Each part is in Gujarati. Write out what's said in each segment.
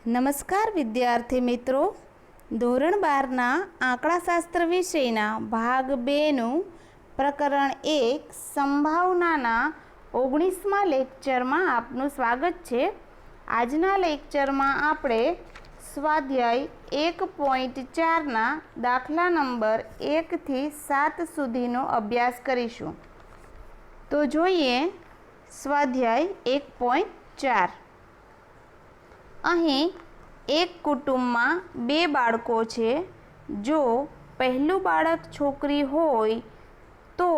નમસ્કાર વિદ્યાર્થી મિત્રો, ધોરણ 12ના આંકડાશાસ્ત્ર વિષયના ભાગ 2નું પ્રકરણ 1 સંભાવનાના 19મા લેક્ચરમાં આપનું સ્વાગત છે। આજના લેક્ચરમાં આપણે સ્વાધ્યાય 1.4ના દાખલા નંબર 1 થી 7 સુધીનો અભ્યાસ કરીશું। તો જોઈએ સ્વાધ્યાય 1.4। અહીં એક કુટુંબમાં 2 બાળકો છે। જો પહેલું બાળક છોકરી હોય તો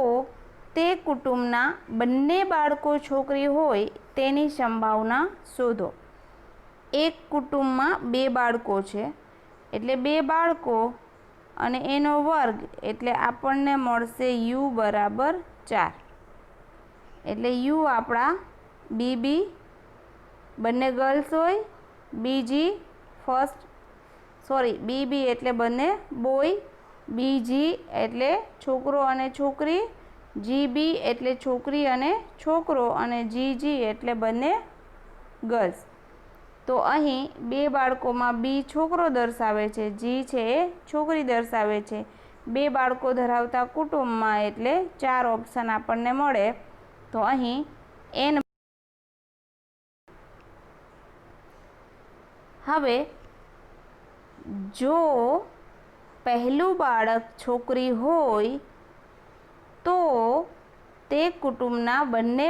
તે કુટુંબના બંને બાળકો છોકરી હોય તેની સંભાવના શોધો। એક કુટુંબમાં 2 બાળકો છે એટલે 2 બાળકો અને એનો વર્ગ એટલે આપણને મળશે u બરાબર 4। એટલે u આપણા બીબી બંને ગર્લ્સ હોય, બીબી એટલે બંને બોય, બીજી એટલે છોકરો અને છોકરી, જીબી એટલે છોકરી અને છોકરો અને જીજી એટલે બંને ગર્લ્સ। તો અહીં 2 બાળકોમાં બી છોકરો દર્શાવે છે, જી છે એ છોકરી દર્શાવે છે। 2 બાળકો ધરાવતા કુટુંબમાં એટલે 4 ઓપ્શન આપણને મળે। તો અહીં એન હવે જો પહેલું બાળક છોકરી હોય તો તે કુટુંબના બંને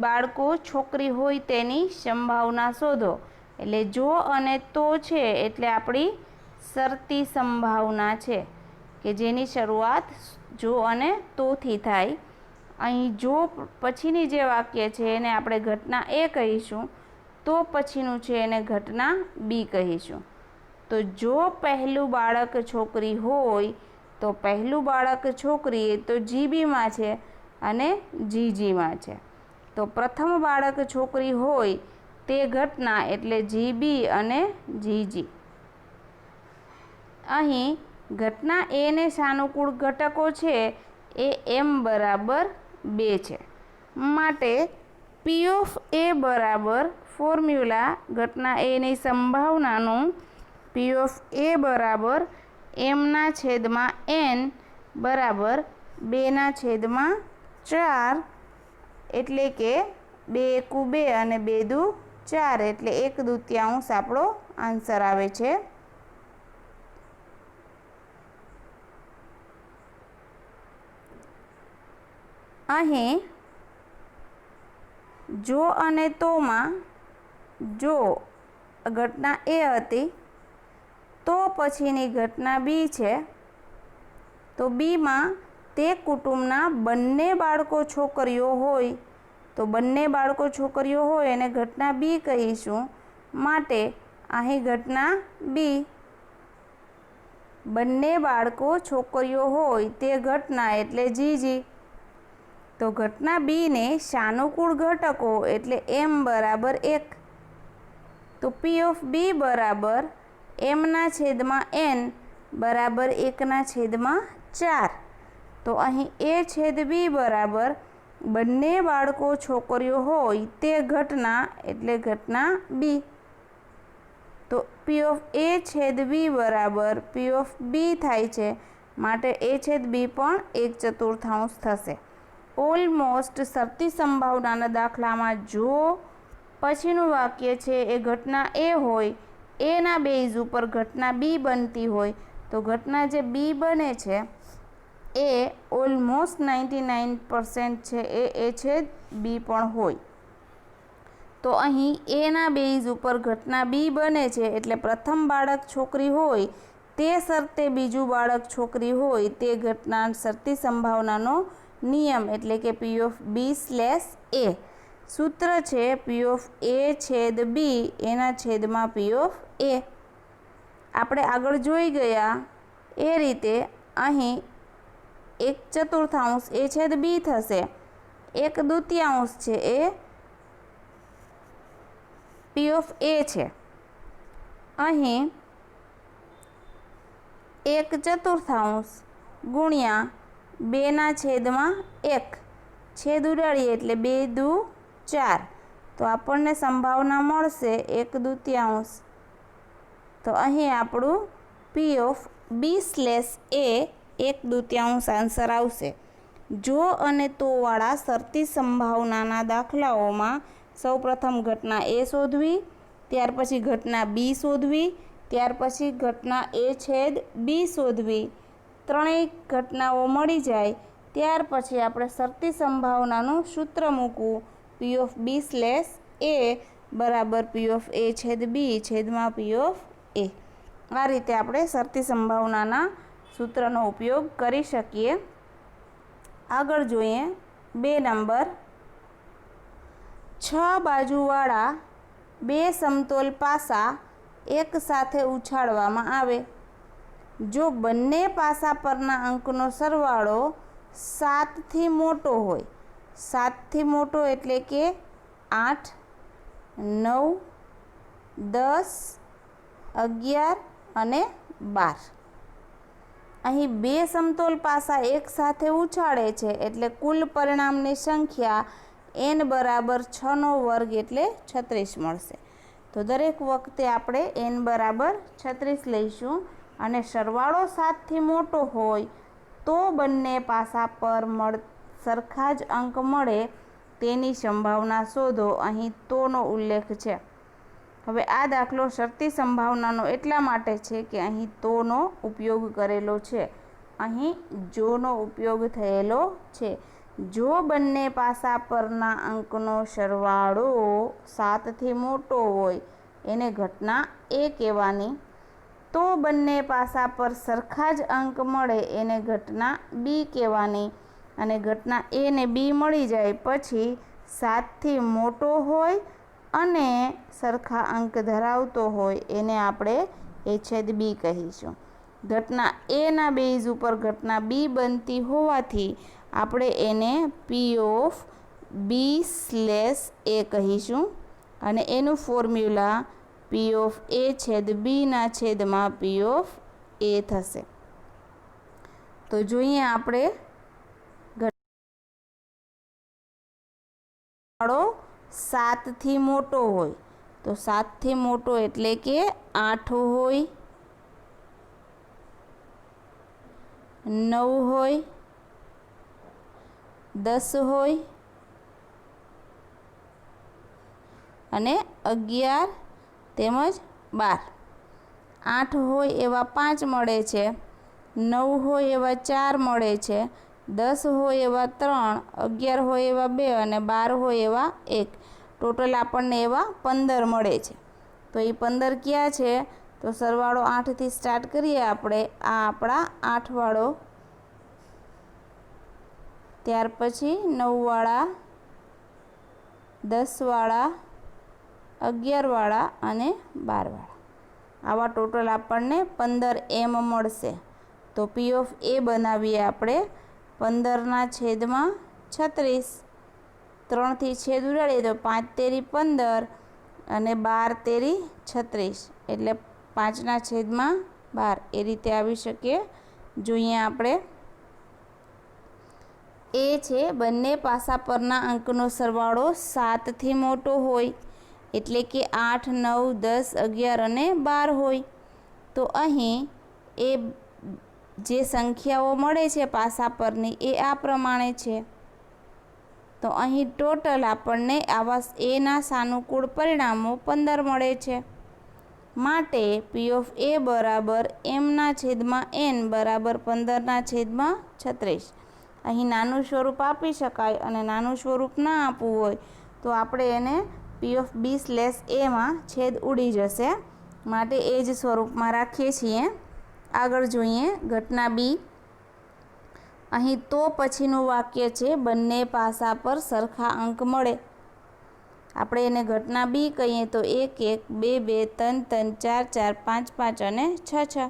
બાળકો છોકરી હોય તેની સંભાવના શોધો। એટલે જો અને તો છે એટલે આપણી શરતી સંભાવના છે કે જેની શરૂઆત જો અને તોથી થાય। અહીં જો પછીની જે વાક્ય છે એને આપણે ઘટના એ કહીશું, તો પછીનું છે એને ઘટના બી કહીશું। તો જો પહેલું બાળક છોકરી હોય તો પહેલું બાળક છોકરી તો જીબીમાં છે અને જીજીમાં છે। તો પ્રથમ બાળક છોકરી હોય તે ઘટના એટલે જીબી અને જીજી। અહીં ઘટના એ ને સાનુકૂળ ઘટકો છે એ m બરાબર 2 છે। માટે પી ઓફ એ બરાબર ફોર્મ્યુલા ઘટના એની સંભાવનાનું પી ઓફ એ બરાબર m/n બરાબર 2/4 એટલે કે 2 એકુ 2 અને 2 દુ 4 એટલે 1/2 આપણો આન્સર આવે છે। અહીં જો અને તોમાં જો ઘટના એ હતી તો પછીની ઘટના બી છે। તો બીમાં તે કુટુંબના બંને બાળકો છોકરીઓ હોય તો બંને બાળકો છોકરીઓ હોય એને ઘટના બી કહીશું। માટે અહીં ઘટના બી બંને બાળકો છોકરીઓ હોય તે ઘટના એટલે જીજી। તો ઘટના બીને સાનુકૂળ ઘટકો એટલે m બરાબર 1। તો પી ઓફ બી બરાબર m/n બરાબર 1/4। તો અહીં એ છેદ બી બરાબર બંને બાળકો છોકરીઓ હોય તે ઘટના એટલે ઘટના બી। તો પી ઓફ એ છેદ બી બરાબર પી ઓફ બી થાય છે। માટે એ છેદ બી પણ 1/4 થશે। ઓલમોસ્ટ શરતી સંભાવનાના દાખલામાં જો પછીનું વાક્ય છે એ ઘટના એ હોય, એના બેઝ ઉપર ઘટના બી બનતી હોય તો ઘટના જે બી બને છે એ ઓલમોસ્ટ 99% છે એ છેદ બી પણ હોય। તો અહીં એના બેઝ ઉપર ઘટના બી બને છે એટલે પ્રથમ બાળક છોકરી હોય તે શરતે બીજું બાળક છોકરી હોય તે ઘટના શરતી સંભાવનાનો નિયમ એટલે કે પી ઓફ બી/એ સૂત્ર છે પી ઓફ એ છેદ બી એના છેદમાં પી ઓફ એ। આપણે આગળ જોઈ ગયા એ રીતે અહીં 1/4 એ છેદ બી થશે, 1/2 છે એ પી ઓફ એ છે। અહીં 1/4 ગુણ્યા 2/1 છેદ ઉડાડીએ એટલે 2 દુ 4 તો આપણને સંભાવના મળશે 1/2. તો અહીં આપણું પી ઓફ બી/એ 1/2 આન્સર આવશે. જો અને તોવાળા શરતી સંભાવનાના દાખલાઓમાં સૌપ્રથમ ઘટના એ શોધવી, ત્યાર પછી ઘટના બી શોધવી, ત્યાર પછી ઘટના A/B શોધવી, ત્રણેય ઘટનાઓ મળી જાય ત્યાર પછી આપણે શરતી સંભાવનાનું સૂત્ર મૂકવું, પી ઓફ બી/એ બરાબર પી ઓફ A/B છેદમાં પી ઓફ એ. આ રીતે આપણે શરતી સંભાવનાના સૂત્રનો ઉપયોગ કરી શકીએ. આગળ જોઈએ 2 નંબર. 6 બાજુવાળા 2 સમતોલ પાસા એક સાથે ઉછાળવામાં આવે. જો બંને પાસા પરના અંકનો સરવાળો 7થી મોટો હોય, 7થી મોટો એટલે કે 8, 9, 10, 11 અને 12. અહીં 2 સમતોલ પાસા એક સાથે ઉછાળે છે એટલે કુલ પરિણામની સંખ્યા n બરાબર 6/2 એટલે 36 મળશે. તો દરેક વખતે આપણે n બરાબર 36 લઈશું અને સરવાળો 7થી મોટો હોય તો બંને પાસા પર સરખા જ અંક મળે તેની સંભાવના શોધો. અહીં તોનો ઉલ્લેખ છે. હવે આ દાખલો શરતી સંભાવનાનો એટલા માટે છે કે અહીં તોનો ઉપયોગ કરેલો છે, અહીં જોનો ઉપયોગ થયેલો છે. જો બંને પાસા પરના અંકનો સરવાળો 7થી મોટો હોય એને ઘટના એ કહેવાની. તો બંને પાસા પર સરખા જ અંક મળે એને ઘટના બી કહેવાની. અને ઘટના એ ને બી મળી જાય પછી 7થી મોટો હોય અને સરખા અંક ધરાવતો હોય એને આપણે A/B કહીશું. ઘટના એના બેઝ ઉપર ઘટના બી બનતી હોવાથી આપણે એને પી ઓફ બી/એ કહીશું અને એનું ફોર્મ્યુલા પી ઓફ A/B ના છેદમાં પી ઓફ એ થશે. તો જોઈએ આપણે સરવાળો 7થી મોટો હોય તો 7થી મોટો એટલે કે 8 હોય, 9 હોય, 10 હોય અને 11 તેમજ 12. 8 હોય એવા 5 મળે છે, 9 હોય એવા 4 મળે છે, 10 હોય એવા 3, 11 હોય એવા 2 અને 12 હોય એવા 1. ટોટલ આપણને એવા 15 મળે છે. તો એ 15 ક્યાં છે? તો સરવાળો 8થી સ્ટાર્ટ કરીએ આપણે. આ આપણા 8 વાળો, ત્યાર પછી 9 વાળા, 10 વાળા, 11 વાળા અને 12 વાળા. આવા ટોટલ આપણને 15 એમ મળશે. તો પી ઓફ એ બનાવીએ આપણે 15/36. 3થી છેદ ઉડાડીએ તો 5×3 = 15 અને 12×3 = 36 એટલે 5/12 એ રીતે આવી શકે. જોઈએ આપણે એ છે બંને પાસા પરના અંકનો સરવાળો 7થી મોટો હોય એટલે કે 8, 9, 10, 11 અને 12 હોય. તો અહીં એ જે સંખ્યાઓ મળે છે પાસા પરની એ આ પ્રમાણે છે. તો અહીં ટોટલ આપણને આવા એના સાનુકૂળ પરિણામો 15 મળે છે. માટે પી ઓફ એ બરાબર m/n બરાબર 15/36. અહીં નાનું સ્વરૂપ આપી શકાય અને નાનું સ્વરૂપ ના આપવું હોય તો આપણે એને પી ઓફ બી/એમાં છેદ ઉડી જશે, માટે એ જ સ્વરૂપમાં રાખીએ છીએ. આગળ જોઈએ ઘટના બી. અહીં તો પછીનું વાક્ય છે બંને પાસા પર સરખા અંક મળે. આપણે એને ઘટના બી કહીએ તો 1, 1, 2, 2, 3, 3, 4, 4, 5, 5 અને 6, 6.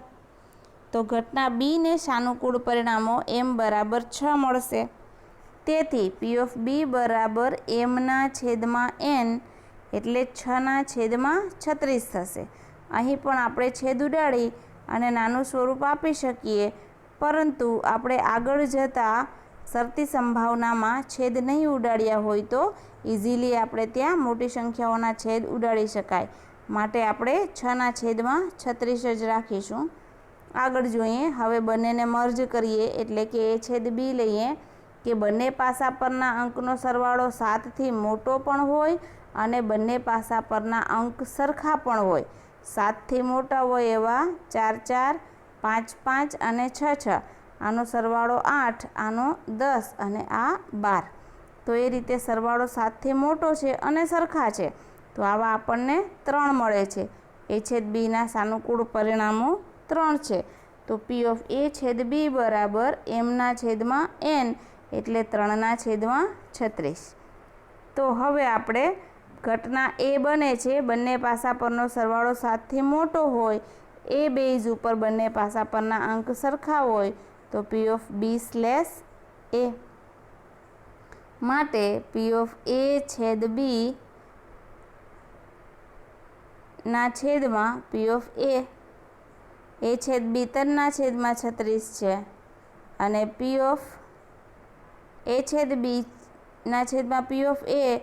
તો ઘટના બીને સાનુકૂળ પરિણામો m બરાબર 6 મળશે. તેથી પી ઓફ બી બરાબર m/n એટલે 6/36 થશે. અહીં પણ આપણે છેદ ઉડાડી અને નાનું સ્વરૂપ આપી શકીએ, પરંતુ આપણે આગળ જતાં શરતી સંભાવનામાં છેદ નહીં ઉડાડ્યા હોય તો ઇઝીલી આપણે ત્યાં મોટી સંખ્યાઓના છેદ ઉડાડી શકાય, માટે આપણે 6ના છેદમાં 36 જ રાખીશું. આગળ જોઈએ. હવે બંનેને મર્જ કરીએ એટલે કે એ છેદ બી લઈએ કે બંને પાસા પરના અંકનો સરવાળો 7થી મોટો પણ હોય અને બંને પાસા પરના અંક સરખા પણ હોય. 7થી મોટા હોય એવા 4 4, 5 5 અને 6 6. આનો સરવાળો 8, આનો 10 અને આ 12. તો એ રીતે સરવાળો 7થી મોટો છે અને સરખા છે, તો આવા આપણને 3 મળે છે. એ છેદ બીના સાનુકૂળ પરિણામો 3 છે. તો પી ઓફ એ છેદ બી બરાબર એમના છેદમાં એન એટલે 3ના છેદમાં 36. તો હવે આપણે ઘટના એ બને છે બંને પાસા પરનો સરવાળો 7થી મોટો હોય, એ બેઝ ઉપર બંને પાસા પરના અંક સરખા હોય, તો પી ઓફ બી સ્લેશ એ. માટે પી ઓફ એ છેદ બી ના છેદમાં પી ઓફ એ છેદ બી 3ના છેદમાં 36 છે અને પી ઓફ એ છેદ બી ના છેદમાં પી ઓફ એ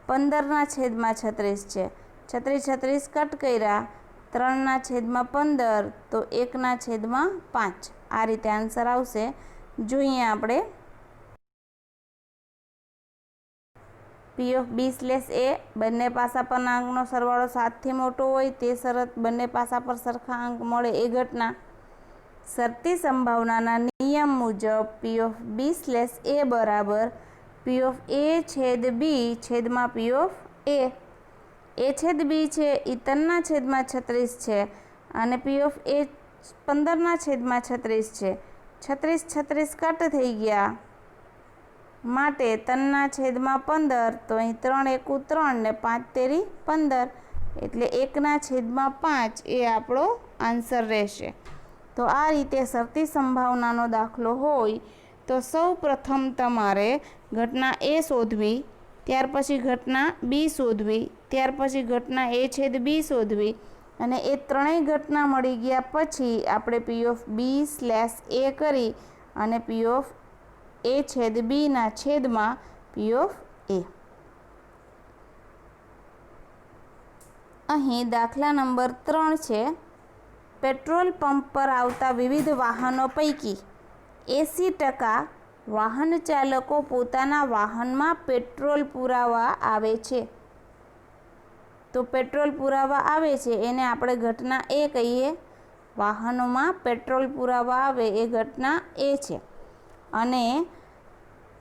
15ના છેદમાં 36 છે. 36 36 કટ કર્યા, 3ના છેદમાં 15 તો 1ના છેદમાં 5. આ રીતે આન્સર આવશે. જોઈએ આપણે. પી ઓફ બી સ્લેશ એ બંને પાસા પરના અંકનો સરવાળો 7થી મોટો હોય તે શરત બંને પાસા પર સરખા અંક મળે એ ઘટના. શરતી સંભાવનાના નિયમ મુજબ પી ઓફ બી સ્લેશ એ બરાબર પી ઓફ એ છેદ બી છેદમાં પી ઓફ એ છેદ બી છે એ 3ના છેદમાં 36 છે અને પી ઓફ એ 15ના છેદમાં 36 છે. 36 36 કટ થઈ ગયા, માટે 3ના છેદમાં 15, તો અહીં 3 એકુ 3 ને 5 તેરી 15 એટલે 1ના છેદમાં 5 એ આપણો આન્સર રહેશે. તો આ રીતે શરતી સંભાવનાનો દાખલો હોય તો સૌ પ્રથમ તમારે ઘટના એ શોધવી, ત્યાર પછી ઘટના બી શોધવી, ત્યાર પછી ઘટના એ છેદ બી શોધવી અને એ ત્રણેય ઘટના મળી ગયા પછી આપણે પી ઓફ બી સ્લેશ એ કરી અને પી ઓફ એ છેદ બીના છેદમાં પી ઓફ એ. અહીં દાખલા નંબર 3 છે. પેટ્રોલ પંપ પર આવતા વિવિધ વાહનો પૈકી 80% વાહન ચાલકો પોતાના વાહનમાં પેટ્રોલ પુરાવા આવે છે. તો પેટ્રોલ પુરાવા આવે છે એને આપણે ઘટના એ કહીએ. વાહનોમાં પેટ્રોલ પુરાવા આવે એ ઘટના એ છે. અને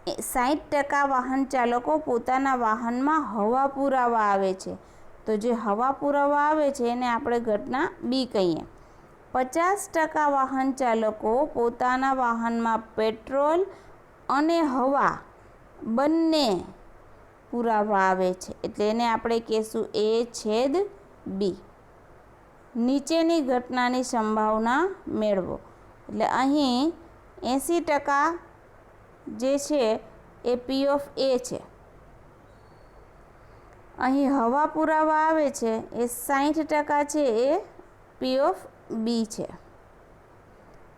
60% વાહન ચાલકો પોતાના વાહનમાં હવા પુરાવા આવે છે. તો જે હવા પુરાવા આવે છે એને આપણે ઘટના બી કહીએ. 50% વાહન ચાલકો પોતાના વાહનમાં પેટ્રોલ અને હવા બંને પુરાવા આવે છે એટલે એને આપણે કહીશું એ છેદ બી. નીચેની ઘટનાની સંભાવના મેળવો. એટલે અહીં 80% જે છે એ પી ઓફ એ છે. અહીં હવા પુરાવા આવે છે એ 60% છે એ પી ઓફ બી છે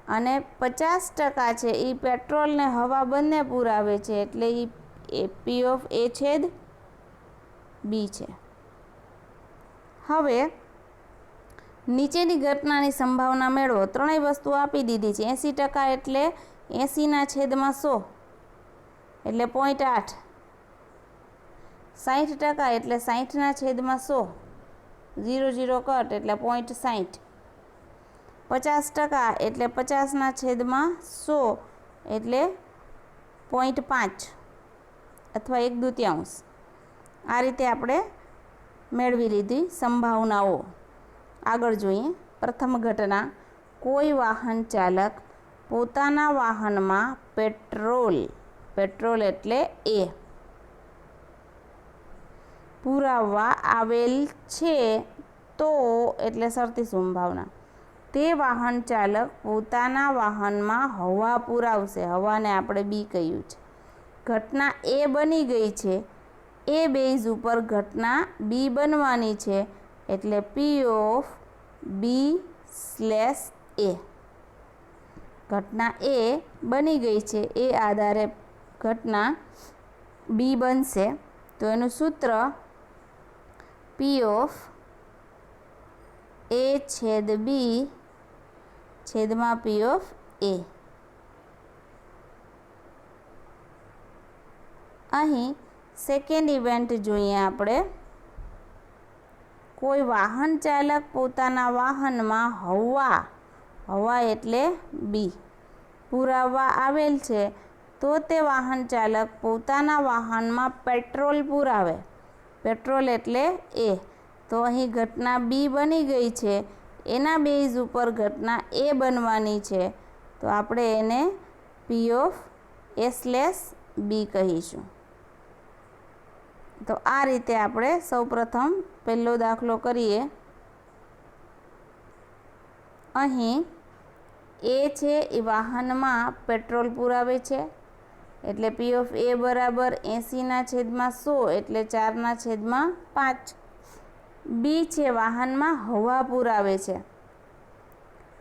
અને 50% છે એ પેટ્રોલ ને હવા બંને પુરાવે છે એટલે એ પી ઓફ એ છેદ બી છે. હવે નીચેની ઘટનાની સંભાવના મેળવો. ત્રણેય વસ્તુ આપી દીધી છે. 80% એટલે 80ના છેદમાં 100 એટલે 0.8. 60% એટલે 60ના છેદમાં 100, 0 0 કટ એટલે 0.60. 50% એટલે 50ના છેદમાં 100 એટલે 0.5 અથવા 1/2. આ રીતે આપણે મેળવી લીધી સંભાવનાઓ. આગળ જોઈએ. પ્રથમ ઘટના. કોઈ વાહન ચાલક પોતાના વાહનમાં પેટ્રોલ એટલે એ પુરાવવા આવેલ છે તો એટલે શરતી સંભાવના તે વાહન ચાલક પોતાના વાહનમાં હવા પુરાવશે. હવાને આપણે બી કહ્યું છે. ઘટના એ બની ગઈ છે, એ બેઝ ઉપર ઘટના બી બનવાની છે એટલે પી ઓફ બી સ્લેશ એ. ઘટના એ બની ગઈ છે, એ આધારે ઘટના બી બનશે. તો એનું સૂત્ર પી ઓફ એ છેદ બી છેદમાં પી ઓફ એ. અહીં સેકન્ડ ઇવેન્ટ જોઈએ આપણે. કોઈ વાહન ચાલક પોતાના વાહનમાં હવા એટલે બી પુરાવવા આવેલ છે, તો તે વાહન ચાલક પોતાના વાહનમાં પેટ્રોલ પુરાવે. પેટ્રોલ એટલે એ. તો અહીં ઘટના બી બની ગઈ છે, એના બેઝ ઉપર ઘટના એ બનવાની છે, તો આપણે એને પી ઓફ એ સ્લેશ બી કહીશું. તો આ રીતે આપણે સૌપ્રથમ પહેલો દાખલો કરીએ. અહીં એ છે એ વાહનમાં પેટ્રોલ પુરાવે છે, એટલે પી ઓફ એ બરાબર 80/100 એટલે 4/5. બી છે વાહનમાં હવા પુરાવે છે,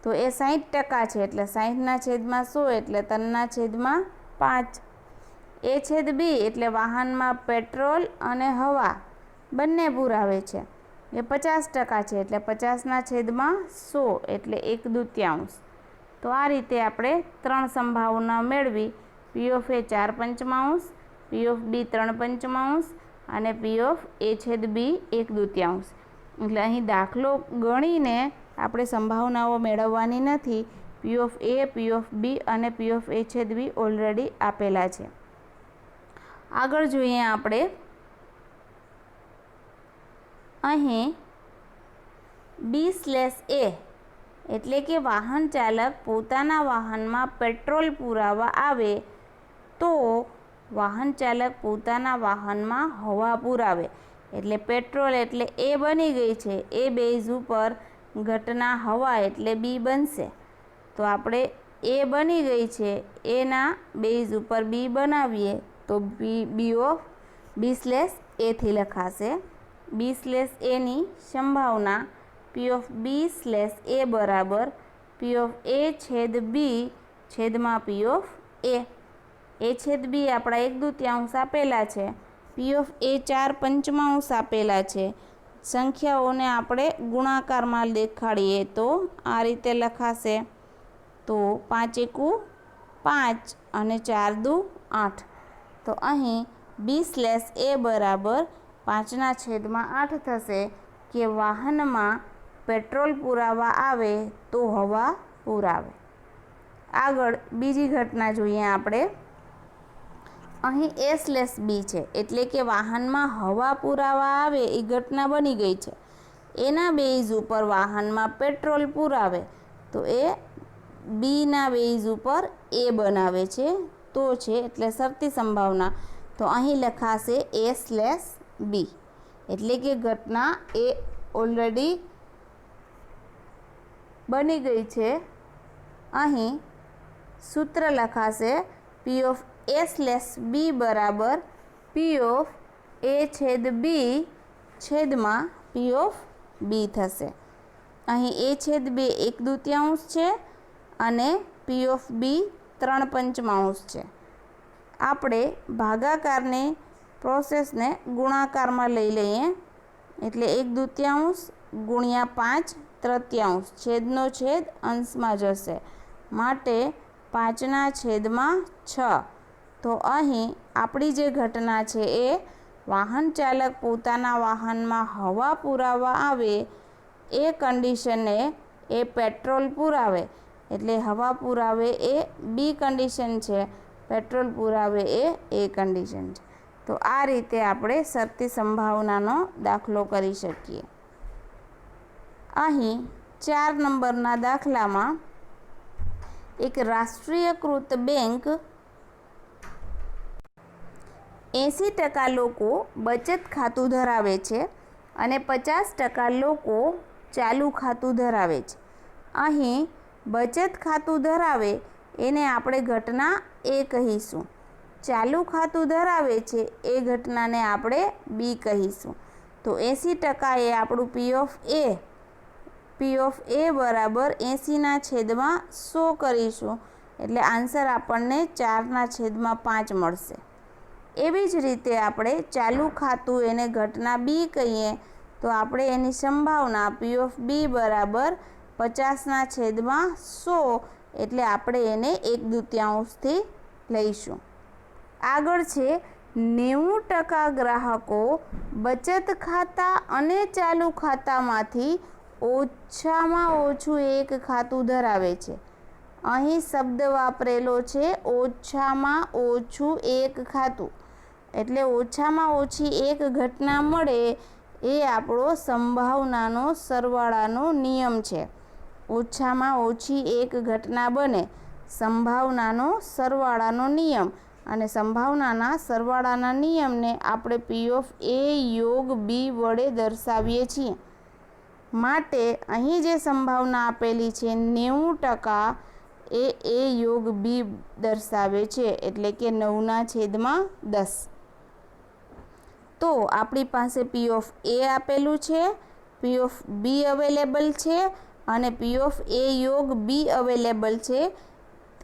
તો એ 60% છે, એટલે 60/100 એટલે 3/5. એ છેદ બી એટલે વાહનમાં પેટ્રોલ અને હવા બંને પુરાવે છે, એ 50% છે, એટલે 50/100 એટલે 1/2. તો આ રીતે આપણે 3 સંભાવના મેળવી. પી ઓફ એ 4/5, પી ઓફ બી 3/5 અને પી ઓફ એ છેદ બી 1/2. એટલે અહીં દાખલો ગણીને આપણે સંભાવનાઓ મેળવવાની નથી. પી ઓફ એ, પી ઓફ બી અને પી ઓફ એ છેદ બી ઓલરેડી આપેલા છે. આગળ જોઈએ આપણે. અહીં બી/એ એટલે કે વાહન ચાલક પોતાના વાહનમાં પેટ્રોલ પુરાવા આવે તો વાહન ચાલક પોતાના વાહનમાં હવા પુરાવે. એટલે પેટ્રોલ એટલે એ બની ગઈ છે, એ બેઝ ઉપર ઘટના હવા એટલે બી બનશે. તો આપણે એ બની ગઈ છે, એના બેઝ ઉપર બી બનાવીએ તો બી ઓફ બી/એથી લખાશે. બી/એની સંભાવના પી ઓફ બી/એ બરાબર પી ઓફ એ છેદ બી છેદમાં પી ઓફ એ. એ છેદ બી આપણા 1/2 આપેલા છે. પી ઓફ એ 4/5 આપેલા છે. સંખ્યાઓને આપણે ગુણાકારમાં દેખાડીએ તો આ રીતે લખાશે. તો 5 × 5 અને 4 × 8. તો અહીં બી/એ બરાબર 5/8 થશે કે વાહનમાં પેટ્રોલ પુરાવા આવે તો હવા પુરાવે. આગળ બીજી ઘટના જોઈએ આપણે. અહીં એ/બી છે, એટલે કે વાહનમાં હવા પુરાવા આવે એ ઘટના બની ગઈ છે, એના બેઝ ઉપર વાહનમાં પેટ્રોલ પુરાવે તો એ બીના બેઝ ઉપર એ બનાવે છે, તો છે એટલે શરતી સંભાવના. તો અહીં લખાશે એ/બી એટલે કે ઘટના એ ઓલરેડી બની ગઈ છે. અહીં સૂત્ર લખાશે પી ઓફ એ/બી બરાબર પી ઓફ એ છેદ બી છેદમાં પી ઓફ બી થશે. અહીં એ છેદ બે 1/2 છે અને પી ઓફ બી 3/5 છે. આપણે ભાગાકારની પ્રોસેસને ગુણાકારમાં લઈ લઈએ. એટલે 1/2 ગુણ્યા 5/3 છેદનો છેદ અંશમાં જશે, માટે 5/6. તો અહીં આપણી જે ઘટના છે એ વાહન ચાલક પોતાના વાહનમાં હવા પુરાવા આવે એ કન્ડિશને એ પેટ્રોલ પુરાવે. એટલે હવા પુરાવે એ બી કન્ડિશન છે, પેટ્રોલ પુરાવે એ કન્ડિશન છે. તો આ રીતે આપણે શરતી સંભાવનાનો દાખલો કરી શકીએ. અહીં 4 નંબરના દાખલામાં એક રાષ્ટ્રીયકૃત બેંક 80% લોકો બચત ખાતું ધરાવે છે અને 50% લોકો ચાલુ ખાતું ધરાવે છે. અહીં બચત ખાતું ધરાવે એને આપણે ઘટના એ કહીશું. ચાલુ ખાતું ધરાવે છે એ ઘટનાને આપણે બી કહીશું. તો 80% એ આપણું પી ઓફ એ બરાબર 80/100 કરીશું એટલે આન્સર આપણને 4/5 મળશે। એવી જ રીતે આપણે ચાલુ ખાતું એને ઘટના બી કહીએ તો આપણે એની સંભાવના પી ઓફ બી બરાબર 50/100 એટલે આપણે એને 1/2થી લઈશું। આગળ છે 90% ગ્રાહકો બચત ખાતા અને ચાલુ ખાતામાંથી ઓછામાં ઓછું એક ખાતું ધરાવે છે। અહીં શબ્દ વાપરેલો છે ઓછામાં ઓછું એક ખાતું, એટલે ઓછામાં ઓછી એક ઘટના મળે એ આપણો સંભાવનાનો સરવાળાનો નિયમ છે। ઓછામાં ઓછી એક ઘટના બને, સંભાવનાનો સરવાળાનો નિયમ, અને સંભાવનાના સરવાળાના નિયમને આપણે પી ઓફ એ યોગ બી વડે દર્શાવીએ છીએ। માટે અહીં જે સંભાવના આપેલી છે 90% એ યોગ બી દર્શાવે છે, એટલે કે 9/10। તો આપણી પાસે પી ઓફ એ આપેલું છે, પી ઓફ બી અવેલેબલ છે અને પી ઓફ એ યોગ બી અવેલેબલ છે।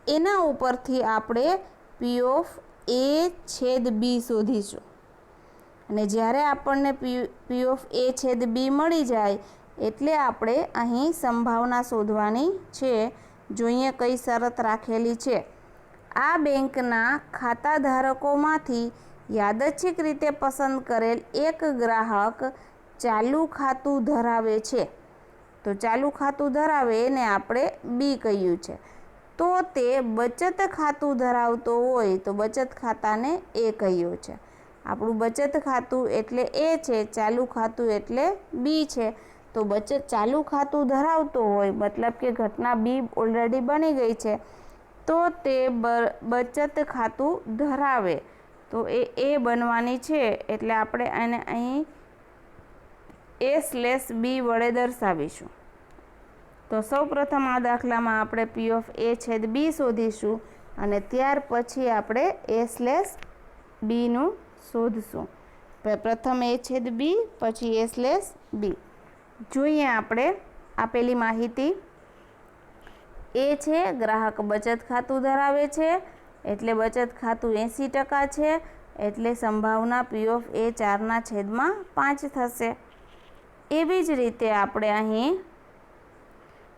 એના ઉપરથી આપણે પી ઓફ એ છેદ બી શોધીશું, અને જ્યારે આપણને પી ઓફ એ છેદ બી મળી જાય એટલે આપણે અહીં સંભાવના શોધવાની છે। જોઈએ કઈ શરત રાખેલી છે। આ બેંકના ખાતા ધારકોમાંથી યાદચ્છિક રીતે પસંદ કરેલ એક ગ્રાહક ચાલુ ખાતું ધરાવે છે। તો ચાલુ ખાતું ધરાવે એને આપણે બી કહ્યું છે, તો તે બચત ખાતું ધરાવતો હોય તો બચત ખાતાને એ કહ્યું છે। આપણું બચત ખાતું એટલે એ છે, ચાલુ ખાતું એટલે બી છે। તો ચાલુ ખાતું ધરાવતો હોય મતલબ કે ઘટના બી ઓલરેડી બની ગઈ છે, તો તે બચત ખાતું ધરાવે તો એ બનવાની છે, એટલે આપણે એને અહીં A/B વડે દર્શાવીશું। તો સૌપ્રથમ આ દાખલામાં આપણે પી ઓફ એ છેદ બી શોધીશું અને ત્યાર પછી આપણે A/Bનું શોધશું। પ્રથમ એ છેદ બી, પછી A/B। જોઈએ આપણે આપેલી માહિતી। એ છે ગ્રાહક બચત ખાતું ધરાવે છે, એટલે બચત ખાતું 80% છે, એટલે સંભાવના પી ઓફ એ 4/5 થશે। એવી જ રીતે આપણે અહીં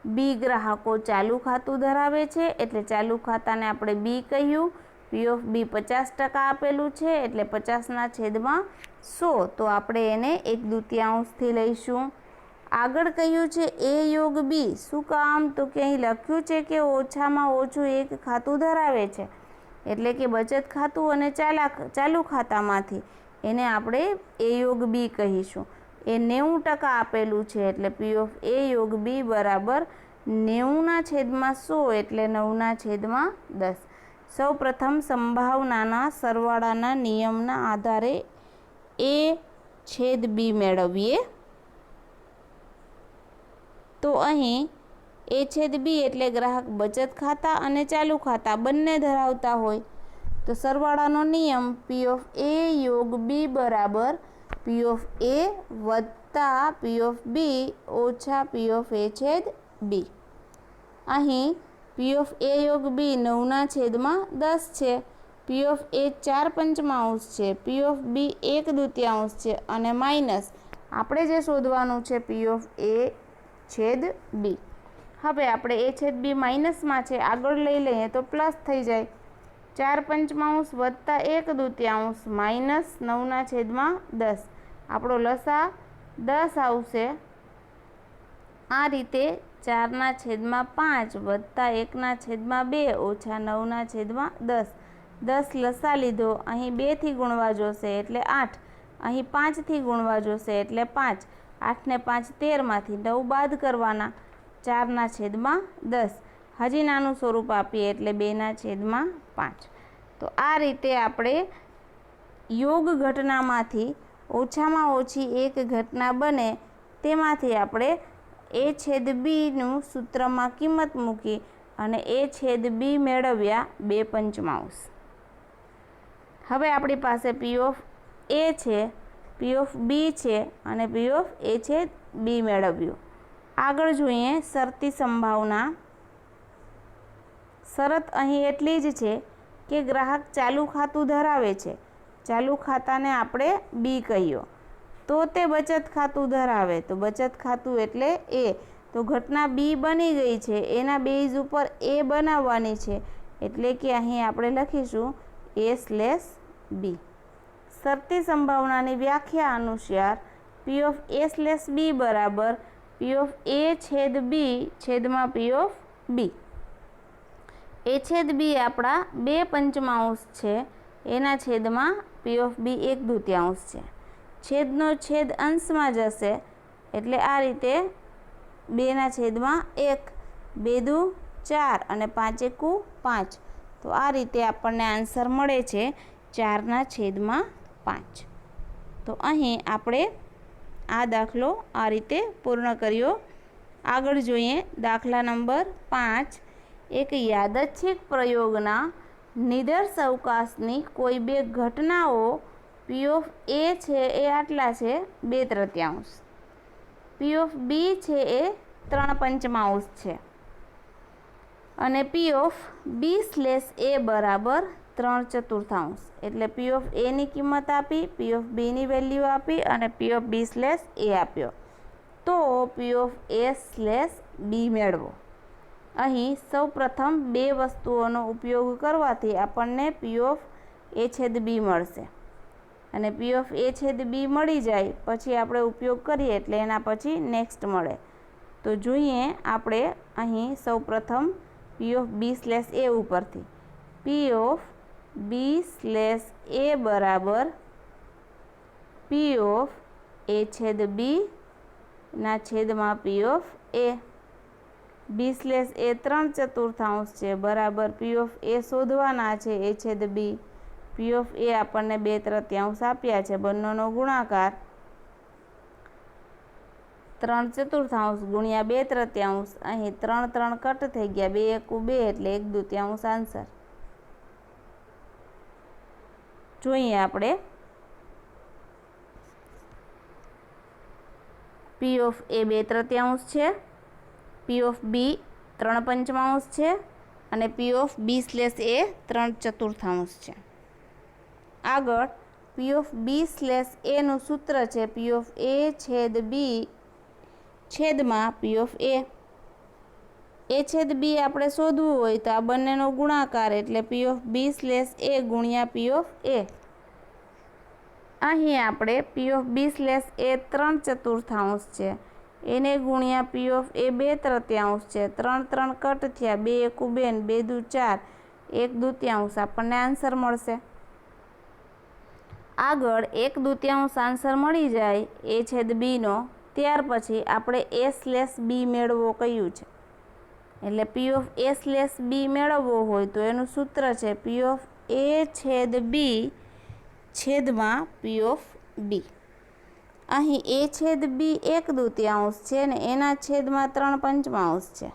બી ગ્રાહકો ચાલુ ખાતું ધરાવે છે, એટલે ચાલુ ખાતાને આપણે બી કહ્યું। પી ઓફ બી 50% આપેલું છે, એટલે 50/100 તો આપણે એને 1/2થી લઈશું। આગળ કહ્યું છે એ યોગ બી, શું કામ? તો કે અહીં લખ્યું છે કે ઓછામાં ઓછું એક ખાતું ધરાવે છે, એટલે કે બચત ખાતું અને ચાલુ ખાતામાંથી એને આપણે એ યોગ બી કહીશું। એ 90% આપેલું છે, એટલે પી ઓફ એ યોગ બી બરાબર 90/100 એટલે 9/10। સૌ પ્રથમ સંભાવનાના સરવાળાના નિયમના આધારે A/B મેળવીએ। તો અહીં A/B એટલે ગ્રાહક બચત ખાતા અને ચાલુ ખાતા બંને ધરાવતા હોય, તો સરવાળાનો નિયમ પી ઓફ એ યોગ બી બરાબર પી ઓફ એ વત્તા પી ઓફ બી ઓછા પી ઓફ એ છેદ બી। અહીં પી ઓફ એ યોગ બી 9/10 છે, પી ઓફ એ 4/5 છે, પી ઓફ બી 1/2 છે અને માઇનસ આપણે જે શોધવાનું છે પી ઓફ એ છેદ બી। હવે આપણે એ છેદ બી માઇનસમાં છે, આગળ લઈ લઈએ તો પ્લસ થઈ જાય। 4/5 વત્તા 1/2 માઇનસ 9/10, આપણો લસા 10 આવશે। આ રીતે 4/5 વત્તા 1/2 ઓછા 9/10, 10 લસા લીધો, અહીં 2થી ગુણવા જોશે એટલે 8, અહીં 5થી ગુણવા જોશે એટલે 5, 8 ને 5 13માંથી 9 બાદ કરવાના, 4/10, હજી નાનું સ્વરૂપ આપીએ એટલે 2/5। તો આ રીતે આપણે યોગ ઘટનામાંથી ઓછામાં ઓછી એક ઘટના બને તેમાંથી આપણે A/Bનું સૂત્રમાં કિંમત મૂકી અને A/B મેળવ્યા 2/5। હવે આપણી પાસે પી ઓફ એ છે, પી ઓફ બી છે અને પી ઓફ A/B મેળવ્યું। આગળ જોઈએ શરતી સંભાવના। શરત અહીં એટલી જ છે કે ગ્રાહક ચાલુ ખાતું ધરાવે છે, ચાલુ ખાતાને આપણે બી કહીએ, તો તે બચત ખાતું ધરાવે, તો બચત ખાતું એટલે એ, તો ઘટના બી બની ગઈ છે, એના બેઝ ઉપર એ બનાવવાની છે, એટલે કે અહીં આપણે લખીશું A/B। શરતી સંભાવનાની વ્યાખ્યા અનુસાર P ઓફ A/B બરાબર P ઓફ A/B છેદમાં P ઓફ B। A/B આપણા 2/5 છે, એના છેદમાં P ઓફ B 1/2 છે। છેદનો છેદ અંશમાં જશે, એટલે આ રીતે 2/1, 2 દુ 4 અને 5 એકુ 5, તો આ રીતે આપણને આન્સર મળે છે 4/5। તો અહીં આપણે આ દાખલો આ રીતે પૂર્ણ કર્યો। આગળ જોઈએ દાખલા નંબર 5। એક યાદચ્છિક પ્રયોગના નિદર્શ અવકાશની કોઈ બે ઘટનાઓ P ઓફ A છે એ આટલા છે 2/3, P ઓફ B છે એ 3/5 છે અને P ઓફ B/A બરાબર 3/4, એટલે P ઓફ A ની કિંમત આપી, P ઓફ B ની વેલ્યુ આપી અને P ઓફ B/A આપ્યો, તો P ઓફ A/B મેળવો। અહીં સૌ પ્રથમ બે વસ્તુઓનો ઉપયોગ કરવાથી આપણને P ઓફ A/B મળશે અને P ઓફ A/B મળી જાય પછી આપણે ઉપયોગ કરીએ એટલે એના પછી નેક્સ્ટ મળે। તો જોઈએ આપણે અહીં સૌ પ્રથમ P ઓફ B/A ઉપરથી, P ઓફ B/A બરાબર P ઓફ A/B ના છેદમાં P ઓફ A। B/A 3/4 છે બરાબર P ઓફ A શોધવાના છે A/B, P ઓફ A આપણને 2/3 આપ્યા છે, બંનેનો ગુણાકાર 3/4 ગુણ્યા 2/3, અહીં 3 3 કટ થઈ ગયા, 2 એકુ 2 એટલે 1/2 આન્સર। જોઈએ આપણે P ઓફ A 2/3 છે, P ઓફ B 3/5 છે અને P ઓફ B/A 3/4 છે। આગળ P ઓફ B/A નું સૂત્ર છે P ઓફ A/B છેદમાં P ઓફ A। A/B આપણે શોધવું હોય તો આ બંનેનો ગુણાકાર એટલે P ઓફ B/A ગુણ્યા P ઓફ A। અહીં આપણે P ઓફ B/A 3/4 છે, એને ગુણ્યા P ઓફ A 2/3 છે, 3 3 કટ થયા, 2 એકુ 2 ને 2 દુ 4, 1/2 આપણને આન્સર મળશે। આગળ 1/2 આન્સર મળી જાય A/B નો, ત્યાર પછી આપણે A/B મેળવવો કહ્યું છે, એટલે P ઓફ A/B મેળવવો હોય તો એનું સૂત્ર છે P ઓફ A/B છેદમાં P ઓફ B। અહીં A/B 1/2 છે ને એના છેદમાં 3/5 છે,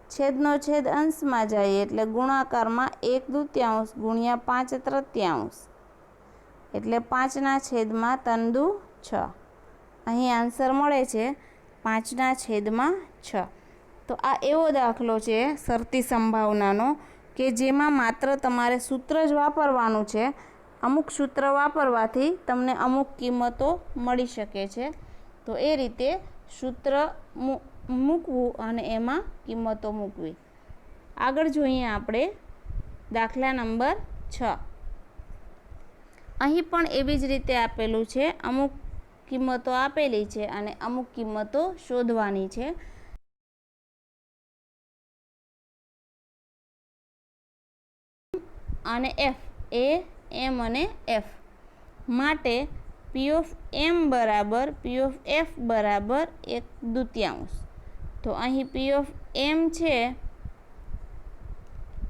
છેદનો છેદ અંશમાં જાય એટલે ગુણાકારમાં 1/2 ગુણ્યા 5/3 એટલે 5/3 દુ 6, અહીં આન્સર મળે છે 5/6। તો આ એવો દાખલો છે શરતી સંભાવનાનો કે જેમાં માત્ર તમારે સૂત્ર જ વાપરવાનું છે, અમુક સૂત્ર વાપરવાથી તમને અમુક કિંમતો મળી શકે છે, તો એ રીતે સૂત્ર મૂકવું અને એમાં કિંમતો મૂકવી। આગળ જોઈએ આપણે દાખલા નંબર 6। અહીં પણ એવી જ રીતે આપેલું છે, અમુક કિંમતો આપેલી છે અને અમુક કિંમતો શોધવાની છે। અને F એ M અને F માટે P ઓફ M બરાબર P ઓફ F બરાબર 1/2, તો અહીં P ઓફ M છે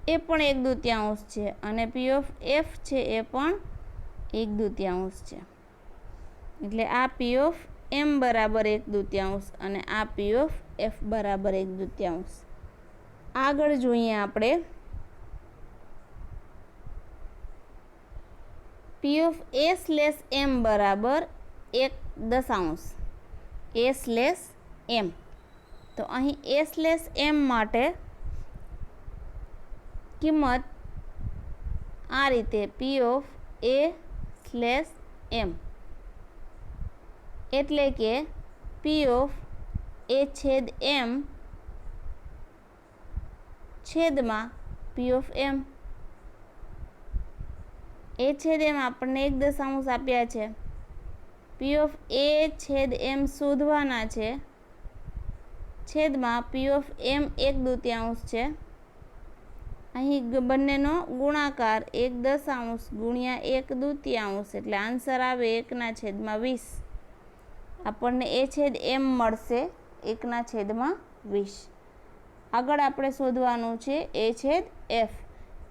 એ પણ 1/2 છે અને P ઓફ F છે એ પણ 1/2 છે, એટલે આ P ઓફ M બરાબર 1/2 અને આ P ઓફ F બરાબર 1/2। આગળ જોઈએ આપણે P ઓફ A/M બરાબર 1/10, A/M, તો અહીં A/M માટે કિંમત આ રીતે પી ઓફ એ સ્લેશ એમ, એટલે કે પી ઓફ એ છેદ એમ છેદમાં પી ઓફ એમ. એ છેદ એમ આપણને 1 આપ્યા છે. પી ઓફ એ છેદ એમ શોધવાના છે છેદમાં પી ઓફ એમ 1/2 છે. અહીં બંનેનો ગુણાકાર 1/10 ગુણ્યા 1/2 એટલે આન્સર આવે 1/20. આપણને એ છેદ એમ મળશે 1/20. આગળ આપણે શોધવાનું છે એ છેદ એફ.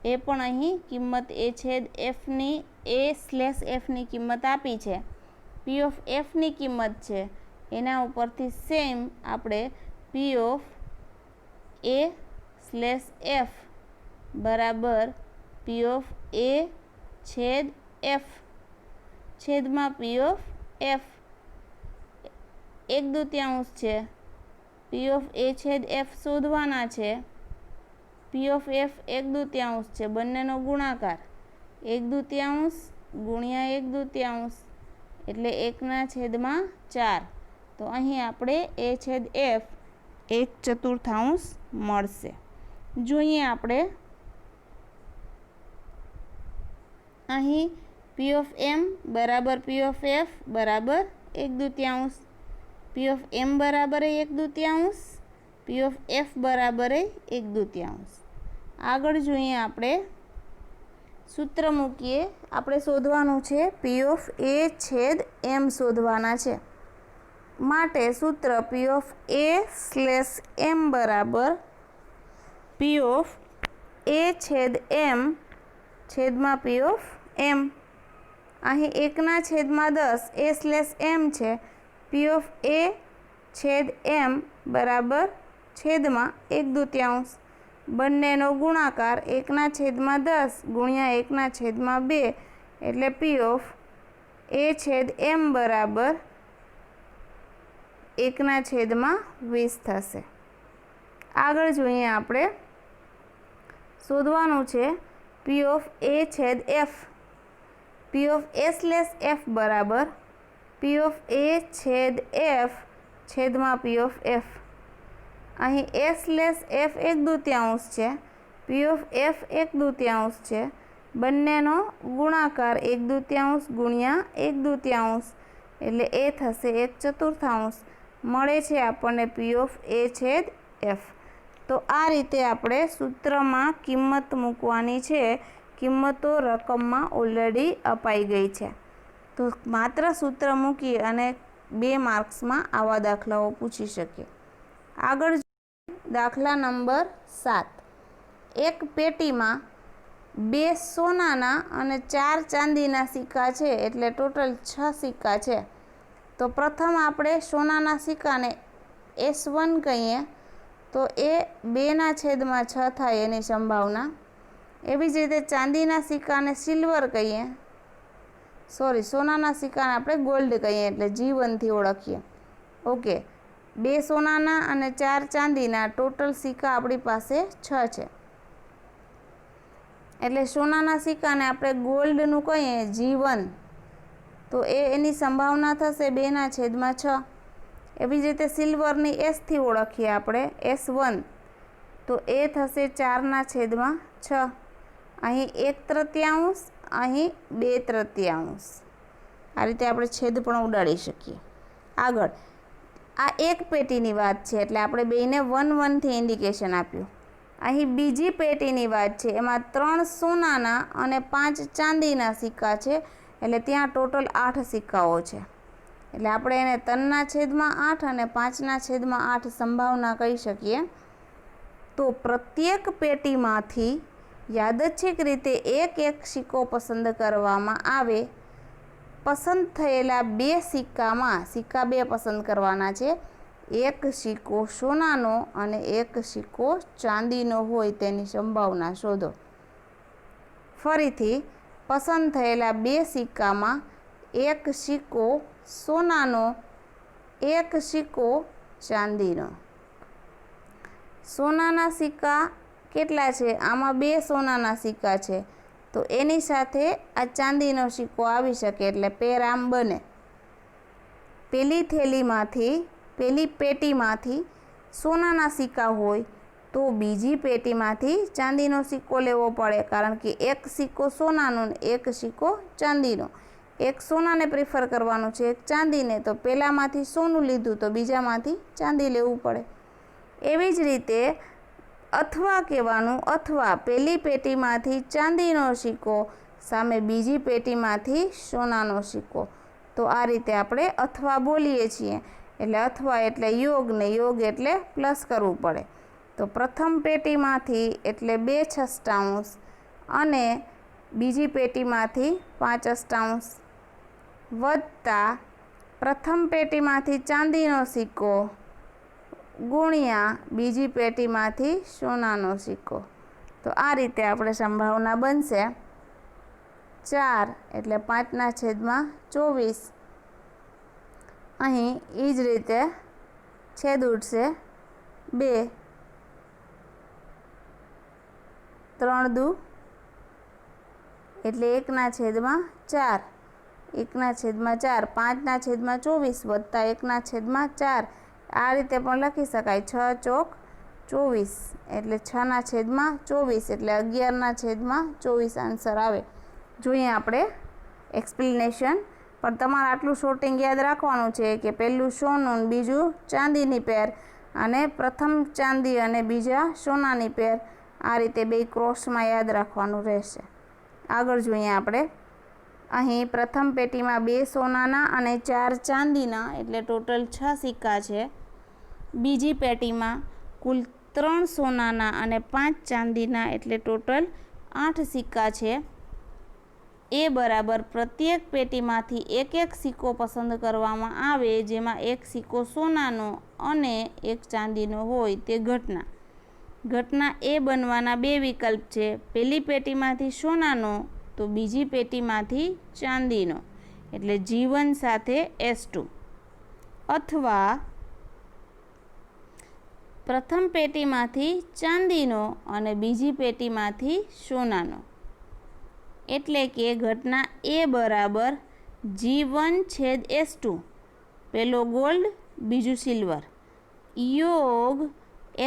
એ પણ અહીં કિંમત એ છેદ એફની એ સ્લેશ એફની કિંમત આપી છે. પી ઓફ એફની કિંમત છે એના ઉપરથી સેમ આપણે પી ઓફ એ સ્લેશ એફ બરાબર પી ઓફ એ છેદ એફ છેદમાં પી ઓફ એફ 1/2 છે. પી ઓફ એ છેદ એફ શોધવાના છે. પી ઓફ એફ 1/2 છે. બંનેનો ગુણાકાર 1/2 ગુણ્યા 1/2 એટલે 1/4. તો અહીં આપણે એ છેદ એફ 1/4 મળશે. જોઈએ આપણે અહીં પી ઓફ એમ બરાબર પી ઓફ એફ બરાબર 1/2, પી ઓફ એમ બરાબર 1/2, પી ઓફ એફ બરાબર 1/2. આગળ જોઈએ આપણે સૂત્ર મૂકીએ. આપણે શોધવાનું છે પી ઓફ એ છેદ એમ શોધવાના છે માટે સૂત્ર પી ઓફ એ સ્લેશ એમ બરાબર પી ઓફ એ છેદ એમ છેદમાં પી ઓફ એમ. અહીં 1/10 એ સ્લેશ એમ છે. પી ઓફ એ છેદ એમ બરાબર છેદમાં 1/2. બંનેનો ગુણાકાર 1/10 ગુણ્યા 1/2 એટલે પી ઓફ એ છેદ એમ બરાબર 1/20 થશે. આગળ જોઈએ આપણે શોધવાનું છે પી ઓફ એ છેદ F. P of A slash F બરાબર પી ઓફ એ છેદ એફ છેદમાં પી ઓફ એફ. અહીં એ સ્લેશ એફ 1/2 છે. પી ઓફ એફ 1/2 છે. બંનેનો ગુણાકાર 1/2 ગુણ્યા 1/2 એટલે એ થશે 1/4. મળે છે આપણને પી ઓફ એ છેદ એફ. તો આ રીતે આપણે સૂત્રમાં કિંમત મૂકવાની છે. કિંમતો રકમમાં ઓલરેડી અપાઈ ગઈ છે. તો માત્ર સૂત્ર મૂકી અને 2 માર્ક્સમાં આવા દાખલાઓ પૂછી શકીએ. આગળ દાખલા નંબર 7. એક પેટીમાં 2 સોનાના અને 4 ચાંદીના સિક્કા છે, એટલે ટોટલ 6 સિક્કા છે. તો પ્રથમ આપણે સોનાના સિક્કાને S1 કહીએ તો એ 2/6 થાય એની સંભાવના. એવી જ રીતે ચાંદીના સિક્કાને સિલ્વર કહીએ, સોનાના સિક્કાને આપણે ગોલ્ડ કહીએ એટલે G1થી ઓળખીએ. ઓકે, 2 સોનાના અને 4 ચાંદીના ટોટલ સિક્કા આપણી પાસે 6 છે. એટલે સોનાના સિક્કાને આપણે ગોલ્ડનું કહીએ G1, તો એની સંભાવના થશે 2/6. એવી જ રીતે સિલ્વરની Sથી ઓળખીએ આપણે S1, તો એ થશે 4/6. અહીં 1/3, અહીં 2/3. આ રીતે આપણે છેદ પણ ઉડાડી શકીએ. આગળ આ એક પેટીની વાત છે એટલે આપણે બેયને 1-1થી ઇન્ડિકેશન આપ્યું. અહીં બીજી પેટીની વાત છે, એમાં 3 સોનાના અને 5 ચાંદીના સિક્કા છે, એટલે ત્યાં ટોટલ 8 સિક્કાઓ છે. એટલે આપણે એને 3/8 અને 5/8 સંભાવના કહી શકીએ. તો પ્રત્યેક પેટીમાંથી યાદચ્છિક રીતે એક સિક્કો પસંદ કરવામાં આવે. પસંદ થયેલા 2 સિક્કામાં સિક્કા 2 પસંદ કરવાના છે. એક સિક્કો સોનાનો અને એક સિક્કો ચાંદીનો હોય તેની સંભાવના શોધો. ફરીથી પસંદ થયેલા 2 સિક્કામાં એક સિક્કો સોનાનો, એક સિક્કો ચાંદીનો. સોનાના સિક્કા કેટલા છે? આમાં 2 સોનાના સિક્કા છે, તો એની સાથે આ ચાંદીનો સિક્કો આવી શકે, એટલે પેર આમ બને. પેલી થેલીમાંથી, પેલી પેટીમાંથી સોનાના સિક્કા હોય તો બીજી પેટીમાંથી ચાંદીનો સિક્કો લેવો પડે, કારણ કે એક સિક્કો સોનાનો ને એક સિક્કો ચાંદીનો. એક સોનાને પ્રિફર કરવાનું છે, એક ચાંદીને, તો પહેલાંમાંથી સોનું લીધું તો બીજામાંથી ચાંદી લેવું પડે. એવી જ રીતે અથવા કહેવાનું, અથવા પેલી પેટીમાંથી ચાંદીનો સિક્કો સામે બીજી પેટીમાંથી સોનાનો સિક્કો. તો આ રીતે આપણે અથવા બોલીએ છીએ. એટલે અથવા એટલે યોગ ને યોગ એટલે પ્લસ કરવું પડે. તો પ્રથમ પેટીમાંથી એટલે 2/6 અને બીજી પેટીમાંથી 5/8 વત્તા પ્રથમ પેટીમાંથી ચાંદીનો સિક્કો ગુણ્યા બીજી પેટીમાંથી સોનાનો સિક્કો. તો આ રીતે આપણે સંભાવના બનશે 4 એટલે 5/24. અહીં એ જ રીતે છેદ ઉડશે 2, 3 દુ એટલે 1/4, 1/4, 5/24 વત્તા 1/4. આ રીતે પણ લખી શકાય. 6 ચોક 24 એટલે 6/24 એટલે 11/24 આન્સર આવે. જોઈએ આપણે એક્સપ્લેનેશન. પણ તમારે આટલું શોર્ટિંગ યાદ રાખવાનું છે કે પહેલું સોનું, બીજું ચાંદીની પેર, અને પ્રથમ ચાંદી અને બીજા સોનાની પેર. આ રીતે 2 ક્રોસમાં યાદ રાખવાનું રહેશે. આગળ જોઈએ આપણે. અહીં પ્રથમ પેટીમાં 2 સોનાના અને 4 ચાંદીના એટલે ટોટલ 6 સિક્કા છે. બીજી પેટીમાં કુલ 3 સોનાના અને 5 ચાંદીના એટલે ટોટલ 8 સિક્કા છે. એ બરાબર પ્રત્યેક પેટીમાંથી એક સિક્કો પસંદ કરવામાં આવે, જેમાં એક સિક્કો સોનાનો અને એક ચાંદીનો હોય તે ઘટના. ઘટના એ બનવાના 2 વિકલ્પ છે. પહેલી પેટીમાંથી સોનાનો તો બીજી પેટીમાંથી ચાંદીનો એટલે G1 સાથે S2, અથવા પ્રથમ પેટીમાંથી ચાંદીનો અને બીજી પેટીમાંથી સોનાનો. એટલે કે ઘટના એ બરાબર G1/S2, પહેલો ગોલ્ડ બીજું સિલ્વર, યોગ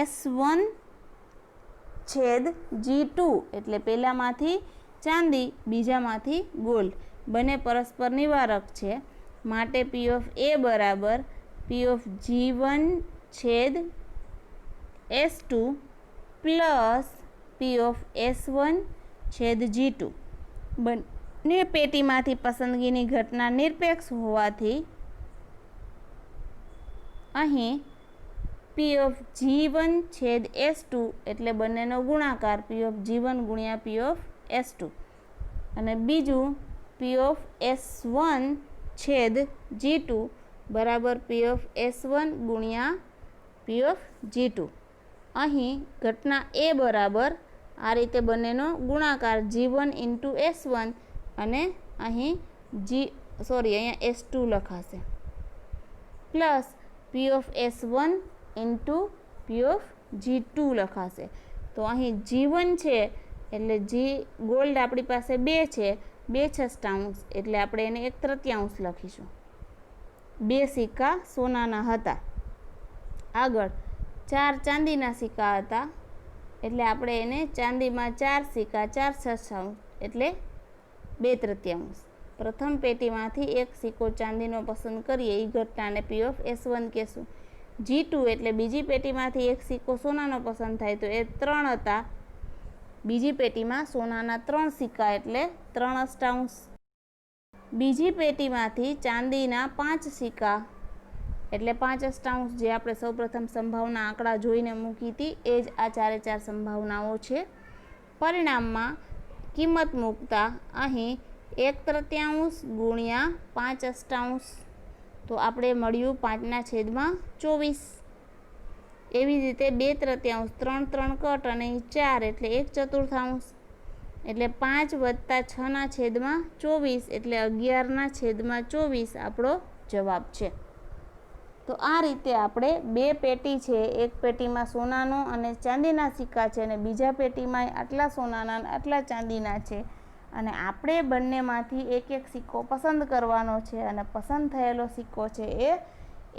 S1/G2 એટલે પહેલામાંથી ચાંદી બીજામાંથી ગોલ્ડ. બંને પરસ્પર નિવારક છે, માટે P ઓફ A બરાબર P of G1/S2 plus P of S1/G2. બંને પેટીમાંથી પસંદગીની ઘટના નિરપેક્ષ હોવાથી અહીં P ઓફ G1/S2 એટલે બંનેનો ગુણાકાર P ઓફ G1 ગુણ્યા P ઓફ S2, અને બીજું P ઓફ S1/G2 બરાબર P ઓફ S1 ગુણ્યા P ઓફ G2. અહીં ઘટના એ બરાબર આ રીતે બંનેનો ગુણાકાર G1 ઇન્ટુ S1, અને અહીં અહીંયા S2 લખાશે, plus P of S1 into P of G2 લખાશે. તો અહીં G1 છે એટલે ગોલ્ડ આપણી પાસે 2 છે, 2/6 એટલે આપણે એને 1/3 લખીશું. 2 સિક્કા સોનાના હતા. આગળ 4 ચાંદીના સિક્કા હતા, એટલે આપણે એને ચાંદીમાં 4 સિક્કા 4/6 એટલે 2/3. પ્રથમ પેટીમાંથી એક સિક્કો ચાંદીનો પસંદ કરીએ, એ ઘટનાને P ઓફ S1 કહેશું. G2 એટલે બીજી પેટીમાંથી એક સિક્કો સોનાનો પસંદ થાય તો એ 3 હતા. બીજી પેટીમાં સોનાના 3 સિક્કા એટલે 3/8. બીજી પેટીમાંથી ચાંદીના 5 સિક્કા એટલે 5/8, જે આપણે સૌપ્રથમ સંભાવના આંકડા જોઈને મૂકી હતી એ જ આ 4 સંભાવનાઓ છે. પરિણામમાં કિંમત મૂકતા અહીં 1/3 ગુણ્યા 5/8 તો આપણે મળ્યું 5/24. એવી રીતે 2/3, 3 કટ અને 4 એટલે 1/4 એટલે 5 વત્તા 6/24 એટલે 11/24 આપણો જવાબ છે. તો આ રીતે આપણે બે પેટી છે, એક પેટીમાં સોનાનો અને ચાંદીના સિક્કા છે અને બીજા પેટીમાં આટલા સોનાના અને આટલા ચાંદીના છે, અને આપણે બંનેમાંથી એક એક સિક્કો પસંદ કરવાનો છે, અને પસંદ થયેલો સિક્કો છે એ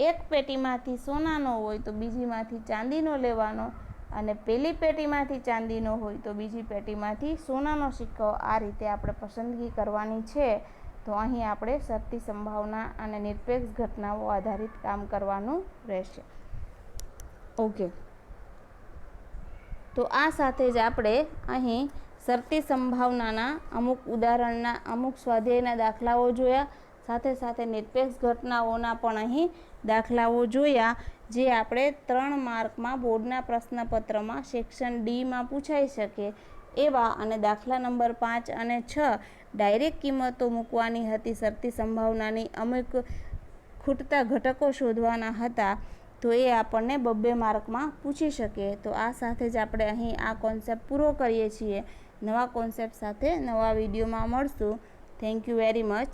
એક પેટીમાંથી સોનાનો હોય તો બીજીમાંથી ચાંદીનો લેવાનો, અને પેલી પેટીમાંથી ચાંદીનો હોય તો બીજી પેટીમાંથી સોનાનો સિક્કો. આ રીતે આપણે પસંદગી કરવાની છે. તો અહીં આપણે શરતી સંભાવના અને નિરપેક્ષ ઘટનાઓ આધારિત કામ કરવાનું રહેશે. ઓકે, તો આ સાથે જ આપણે અહીં શરતી સંભાવનાના અમુક ઉદાહરણના અમુક સ્વાધ્યાયના દાખલાઓ જોયા, સાથે સાથે નિરપેક્ષ ઘટનાઓના પણ અહીં દાખલાઓ જોયા, જે આપણે 3 માર્કમાં બોર્ડના પ્રશ્નપત્રમાં સેક્શન ડીમાં પૂછાઈ શકે એવા, અને દાખલા નંબર 5 અને 6 ડાયરેક્ટ કિંમતો મૂકવાની હતી, શરતી સંભાવનાની અમુક ખૂટતા ઘટકો શોધવાના હતા, તો એ આપણને 2 માર્કમાં પૂછી શકે. તો આ સાથે જ આપણે અહીં આ કોન્સેપ્ટ પૂરો કરીએ છીએ. નવા કોન્સેપ્ટ સાથે નવા વિડીયોમાં મળશું. Thank you very much.